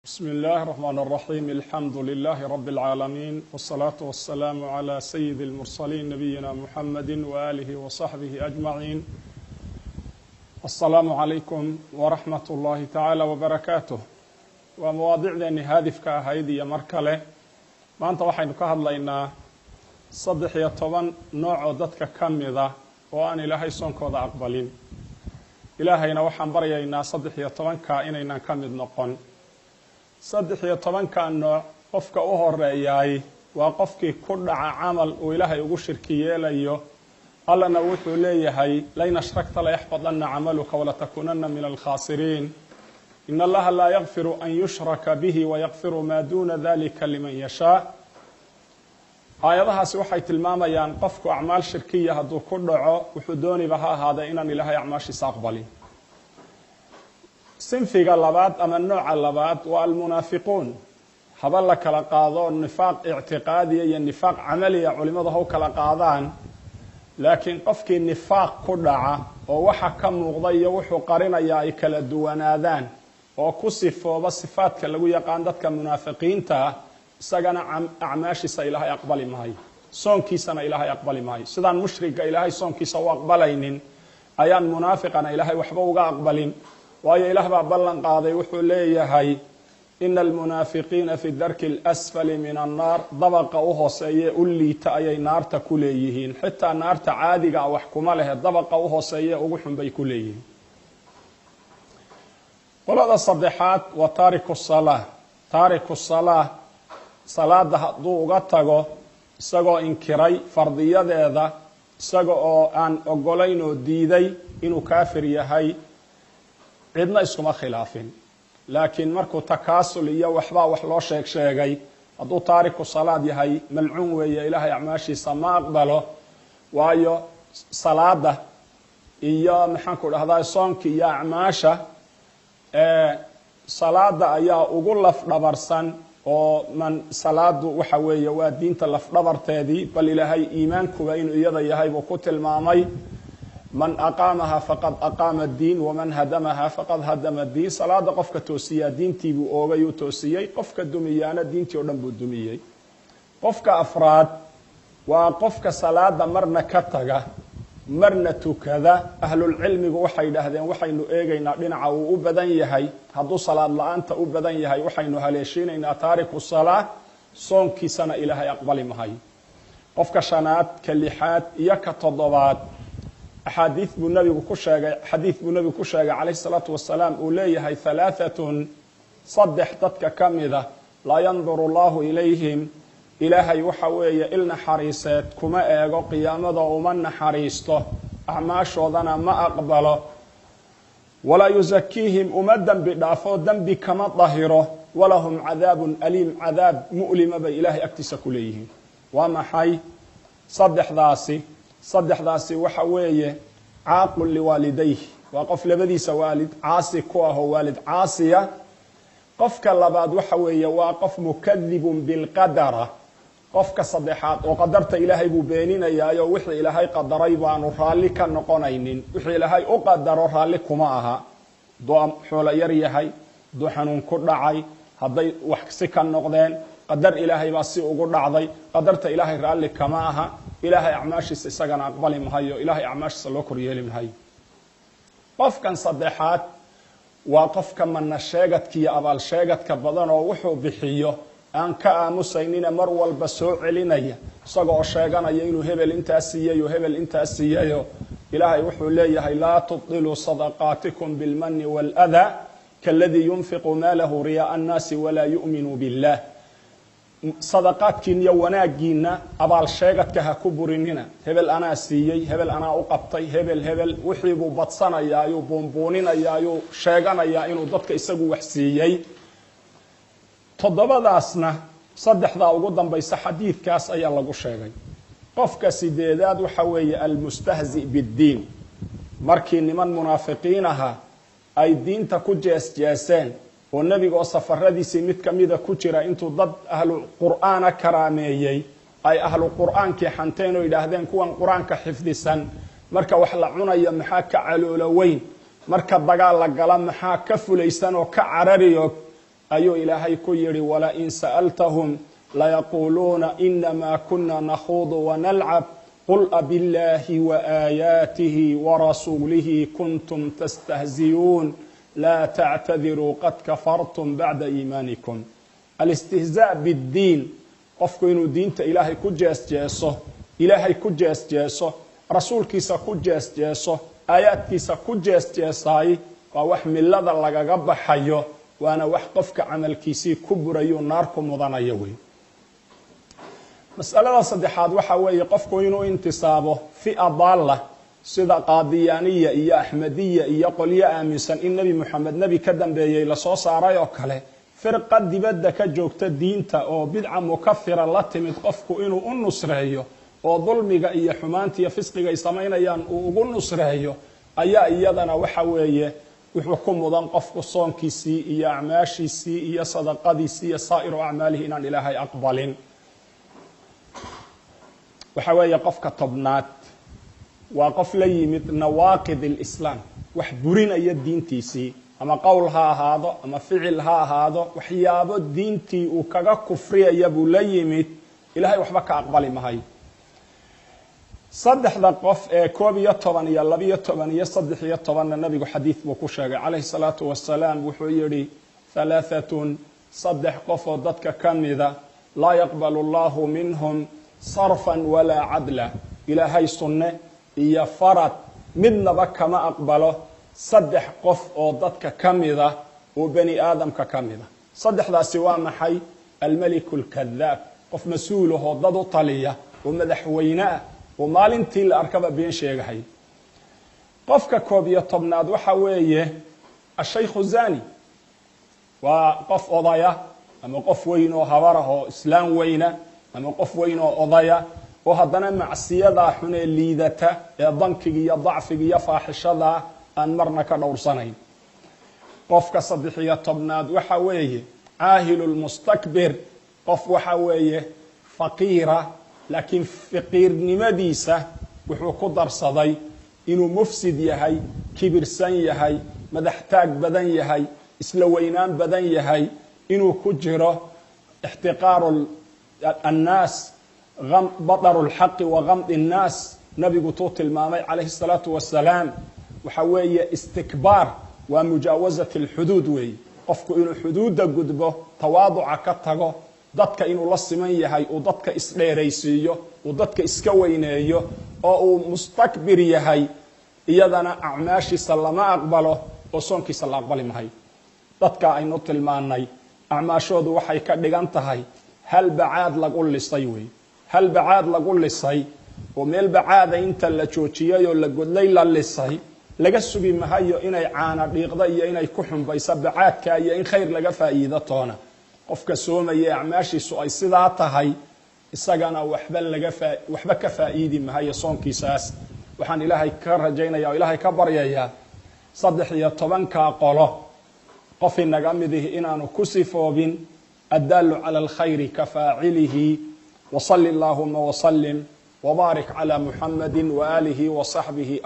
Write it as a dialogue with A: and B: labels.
A: بسم الله الرحمن الرحيم الحمد لله رب العالمين والصلاة والسلام على سيد المرسلين نبينا محمد وآله وصحبه أجمعين. السلام عليكم ورحمة الله تعالى وبركاته. ومواضيعنا هادفك هيدي مركلة ما أنت وحين كهضلينا صدح يطبن نوع ضدك كمذا وأن إلهي صنك وضع أقبلين إلهينا وحن برينا صدح يطبن كائننا كمذ نقن صدح يطبن كأنه قفك أهرياي وقفك كل عمل وإلهي وشركي ليه الله نوث ليه لين أشركت لا يحفظن عملك ولا تكونن من الخاسرين إن الله لا يغفر أن يشرك به ويغفر ما دون ذلك لمن يشاء. آياتها سوحي تلماما ينقفك أعمال شركية هدو كل وحدوني بها هذا إن إلهي أعماشي ساقبلي. سنفيق اللباد أما النوع اللباد والمنافقون هذا لك لقاضون نفاق اعتقادي النفاق عملي علماء هو كلقاضان لكن قفك النفاق كدعة ووحكم مغضي وحو قرنا يا إكل الدوانادان وكسف وبصفات كاللغو يقاندتك منافقين تا سجن أعماشي سإلهي أقبل ماي صونكي سنة إلهي أقبل ماي سدان مشرك إلهي صونكي سوا أقبلين أيان منافقنا إلهي وحبوغا أقبلين ويا إله بابلن قاضي وحوليه هاي إن المنافقين في الدرك الأسفل من النار ضبق وهوسية أولي تأيي نار تكليهين حتى نار تعادق وحكم له ضبق وهوسية وحم بيكليهين. قل هذا الصدحات وتارك الصلاة تارك الصلاة صلاة ضوء قطقه سقو إنكري فرضية ذا سقو أن أقولين ديدي إنه كافر يهي cidna iskuma khilaafin laakiin markuu takaasul iyo waxba wax loo sheegay haduu taariku salaad yahay malcuun weeye ilaahay acmaashiisa ma aqbalo waayo salaada iyo maxaan ku dhahdaa soonki iyo acmaasha salaada ayaa ugu laf dhabarsan oo man salaadu waxa weeye waa diinta laf dhabarteedii bal ilaahay iimaankuba inuu iyada yahay buu ku tilmaamay من أقامها فقد أقام الدين ومن هدمها فقد هدم الدين صلاة قفك توسيا دين تيبو أوغيو توسيا قفك الدميانة دين تيودنبو الدمية قفك أفراد وقفك صلاة مرنا كتغا مرنا كذا أهل العلم وحي لهذين وحي نؤيغينا لنعا وأبدان يهي هدو صلاة لأنت أبدان يهي وحي نهاليشين إن تارك الصلاة صونكي سنة إلهي أقبل مهي قفك شانات كاللحات يكتضبات حديث بالنبي كشاجة عليه الصلاة والسلام أوليه ثلاثة صدح ضدك كمذا لا ينظر الله إليهم إلهي وحوية إلنا حريصات كما إيغو قيامة ومن حريصته أعماش وضنا ما أقبله ولا يزكيهم أمدا بدافو ذنب كما ظهره ولهم عذاب أليم عذاب مؤلم بإلهي أكتس كليهم وما حي صدح ذاسي وحوية عاقل لوالديه وقف لبديس والد عاصي كواه والد عاصية قفك اللباد وحوية وقف مكذب بالقدر قفك صدحات وقدرت إلهي ببينين يا وحي إلهي قدري بانو رالك النقونين وحي إلهي أقدر رالك معها دو حول يريهي دو حنون كردعي هذي وحكسك النقدين قدر إلهي باسي أقول عضي قدرت إلهي رالك معها إلهي أعماشي سيساقن أقبالي مهيو إلهي أعماشي سلوكر يلي مهيو قفكا صدحات وقفكا من الشيغت كي أبال شيغت كبضان ووحو بحيو أن كأمسينين مروا البسوع لنيا ساقو الشيغان يينو هبل انت أسييو إلهي وحو ليه لا تبطلوا صدقاتكم بالمن والأذى كالذي ينفق ماله رياء الناس ولا يؤمن بالله صدقاتكين يواناجينا أبال شيغتك هكبريننا هبل أنا سيي هبل أنا أقبطي هبل وحيبو بطسنا يايو بومبونين يايو شيغانا ياينو ضدك إساقو وحسيي تضباداسنا صدح ذا وقدام بيس حديث كاس أي الله شيغي قفك سيديداد وحوي المستهزئ بالدين مركين من منافقينها أي دين تكو جاسين والنبي وصف الرديس متكمدة كتيرة انتو ضد أهل القرآن كراميي أي أهل القرآن كي حنتينو إلى هذين كوان قرآن كحفظسا مركا وحلعونا يمحاك علولوين مركا الضقال لقلام محاك كفليسان وكعرريوك ayuu ilaahay ku yidhi walain sa'altahum layaquuluuna inamaa kuna nakhuudu wanalcab qul abillaahi waaayaatihi warasuulihi kuntum tastahziyuun laa tactadiruu qad kafartum bacda iimaanikum. alistihzaa biddiin, qofku inuu diinta ilaahay ku jeesjeeso, ilaahay ku jeesjeeso, rasuulkiisa ku jeesjeeso, aayaadkiisa ku jeesjeesaay waa wax millada lagaga baxayo, waana wax qofka camalkiisii ku burayo naar ku mudanayo wey. mas'alada saddexaad waxa weeye qofku inuu intisaabo fi'a daalla sida qaadiyaaniya iyo axmediya iyo qolyo aaminsan in nebi moxamed nebi ka dambeeyey lasoo saaray oo kale, firqa dibadda ka joogta diinta oo bidca mukafira la timid qofku inuu u nusreeyo oo dulmiga iyo xumaanta iyo fisqiga ay samaynayaan uu ugu nusreeyo ayaa iyadana waxa weeye wuxuu ku mudan qofku soonkiisii iyo acmaashiisii iyo sadaqadiisii iyo saa'iru acmaalihi inaan ilaahay aqbalin. waxa weeye qofka tobnaad waa qof la yimid nawaaqid alislaam, wax burinaya diintiisii, ama qowl ha ahaado ama ficil ha ahaado, waxyaabo diintii uu kaga kufriyaya buu la yimid, ilaahay waxba ka aqbali mahay. saddexda qof ee 11 iyo 12 iyo 13 nabigu xadiid buu ku sheegay calayhi salaatu wasalaam, wuxuu yidhi halaaatun, saddex qof oo dadka ka mida laa yaqbalu allahu minhum sarfan walaa cadla, ilaahay sunne iyo farad midnaba kama aqbalo saddex qof oo dadka ka mida oo bani aadamka ka mida. saddexdaasi waa maxay? almeliku alkadaab, qof mas-uulahoo dad u taliya oo madaxweyne ah oo maalintii la arkaba been sheegahay. qofka 11aad waxa weeye ashaykhu zani, waa qof odaya ama qof weyn oo habarah oo islaam weyna ama qof weyn oo odaya oo haddana macsiyadaa xun ee liidata ee dankiga iyo dacfiga iyo faaxishada aan marna ka dhowrsanayn. qofka 13aad waxa weeye caahilu lmustakbir, qof waxa weeye faqiira laakiin faqiirnimadiisa wuxuu ku darsaday inuu mufsid yahay, kibirsan yahay, madax taag badan yahay, isla weynaan badan yahay, inuu ku jiro ixtiqaaru annaas, badaru lxaqi wa gamdi nnaas. nabigu tuu tilmaamay calayhi salaatu wasalaam waxa weeye istikbaar waa mujaawasat alxuduud weeye, qofku inuu xuduudda gudbo, tawaaduca ka tago, dadka inuu la siman yahay, uu dadka isdheeraysiiyo, uu dadka iska weyneeyo, oo uu mustakbir yahay, iyadana acmaashiisa lama aqbalo oo soonkiisa la aqbali mahay. dadka aynu tilmaanay acmaashoodu waxay ka dhigan tahay hal bacaad lagu lisay wey, hal bacaad lagu lisay oo meel bacaada inta la joojiyay oo la godlay la lisay, laga sugi mahayo inay caana dhiiqda iyo inay ku xumbayso bacaadka iyo in khayr laga faa'iido toona. qofka soomaya acmaashiisu ay sidaa tahay, isagana waxba ka faa'iidi mahayo soonkiisaas. waxaan ilaahay ka rajaynaya oo ilaahay ka baryayaa 13 qolo qof inaga midihi inaanu ku sifoobin addaalu cala alkhayri ka faacilihi. وصل اللهم وسلم وبارك على محمد وآله وصحبه